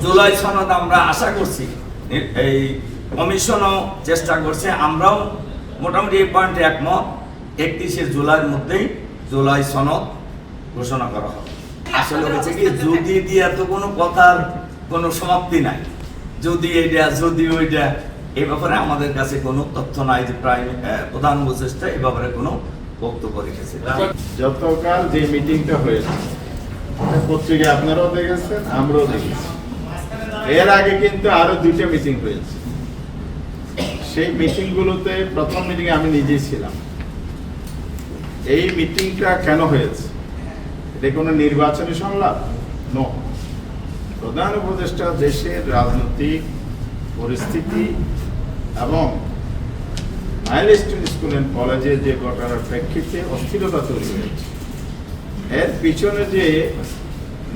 জুলাই সনদ আমরা আশা করছি, এই কমিশনও চেষ্টা করছে, আমরাও মোটামুটি এই পয়েন্টে একমত, 31শে জুলাইয়ের মধ্যেই জুলাই সনদ ঘোষণা করা হবে। আসলে হয়েছে কি, যদি দিয়ে তো কোনো কথার কোনো সমাপ্তি নাই, যদি এইটা যদি ওইটা, এই ব্যাপারে আমাদের কাছে কোনো তথ্য নাই যে প্রধান উপদেষ্টা এই ব্যাপারে কোনো বক্তব্য রেখেছে। গতকাল যে মিটিংটা হয়েছে পত্রিকায় আপনারাও দেখেছেন, আমরাও দেখেছি। এর আগে কিন্তু আরো 2টা মিটিং হয়েছে। সেই মিটিংগুলোতে প্রথম মিটিং আমি নিজেই ছিলাম। এই মিটিংটা কেন হয়েছে? এটা কোনো নির্বাচনী সংলাপ নো। প্রধান উপদেষ্টা দেশের রাজনৈতিক পরিস্থিতি এবং মাইলস্টোন স্কুল অ্যান্ড কলেজে যে ঘটনার প্রেক্ষিতে অস্থিরতা তৈরি হয়েছে, এর পিছনে যে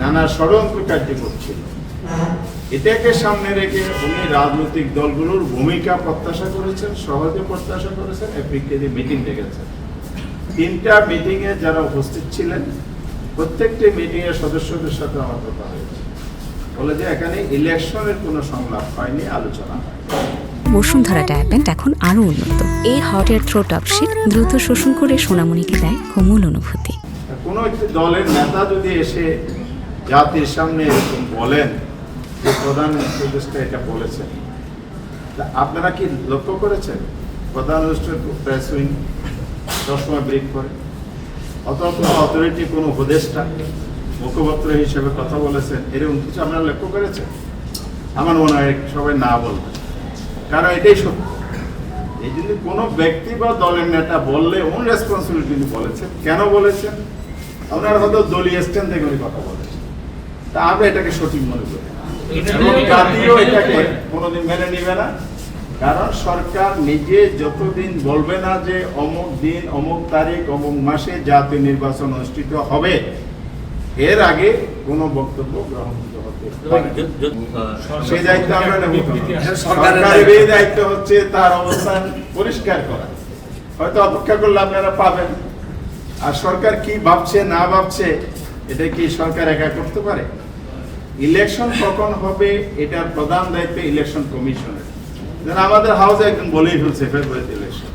নানা ষড়যন্ত্র কার্য করছিল, এটাকে সামনে রেখে উনি রাজনৈতিক দলগুলোর ভূমিকা প্রত্যাশা করেছেন, সহজে প্রত্যাশা করেছেন, এপ্রিকে মিটিং ডেকেছেন। 3টা মিটিংয়ে যারা উপস্থিত ছিলেন, প্রত্যেকটি মিটিংয়ের সদস্যদের সাথে আমার কথা হয়েছে, বলে যে এখানে ইলেকশনের কোনো সংলাপ হয়নি, আলোচনা হয়। বসুন্ধরা ডায়াপেন্ট এখন আরো উন্নত। এই হট এয়ার থ্রো টপ শীত দ্রুত শোষণ করে সোনামণিকে দেয় কোমল অনুভূতি। কোনো একটি দলের নেতা যদি এসে জাতির সামনে এরকম বলেন যে প্রধান উপদেষ্টা এটা বলেছেন, আপনারা কি লক্ষ্য করেছেন প্রধান প্রেস উইং সবসময় ব্রিফ করে, অথবা কোনো অথরিটি কোনো উপদেষ্টা মুখপাত্র হিসেবে কথা বলেছেন, এরকম কিছু আপনারা লক্ষ্য করেছেন? আমার মনে হয় সবাই না বলবেন, কারণ এটাই সত্য। এই জন্য কোনো ব্যক্তি বা দলের নেতা বললে ওন রেসপন্সিবিলিটি বলেছেন, কেন বলেছেন, আপনারা হয়তো দলীয় স্ট্যান্ড থেকে কথা বলেছেন, তা আমরা এটাকে সঠিক মনে করি এবং জাতীয় এটাকে কোনোদিন মেনে নিবে না। কারণ সরকার নিজে যতদিন বলবে না যে অমুক দিন অমুক তারিখ অমুক মাসে জাতীয় নির্বাচন অনুষ্ঠিত হবে, এর আগে কোনো বক্তব্য গ্রহণ সেই দায়িত্ব আমরা নেব। সরকারের এই দায়িত্ব হচ্ছে তার অবস্থান পরিষ্কার করা। হয়তো অপেক্ষা করলে আপনারা পাবেন। আর সরকার কি ভাবছে না ভাবছে এটা কি সরকার একা করতে পারে? ইলেকশন কখন হবে এটার প্রধান দায়িত্ব ইলেকশন কমিশনের। আমাদের হাউসে একজন বলেই ফেলছে ফেব্রুয়ারিতে ইলেকশন,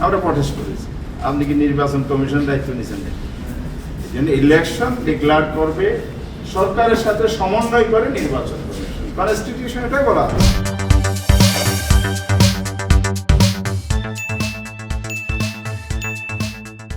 আমরা প্রটেস্ট করেছি, আপনি কি নির্বাচন কমিশন দায়িত্ব নিয়েছেন? এই জন্য ইলেকশন ডিক্লেয়ার করবে সরকারের সাথে সমন্বয় করে নির্বাচন কমিশন, কনস্টিটিউশন এটাই বলা হয়।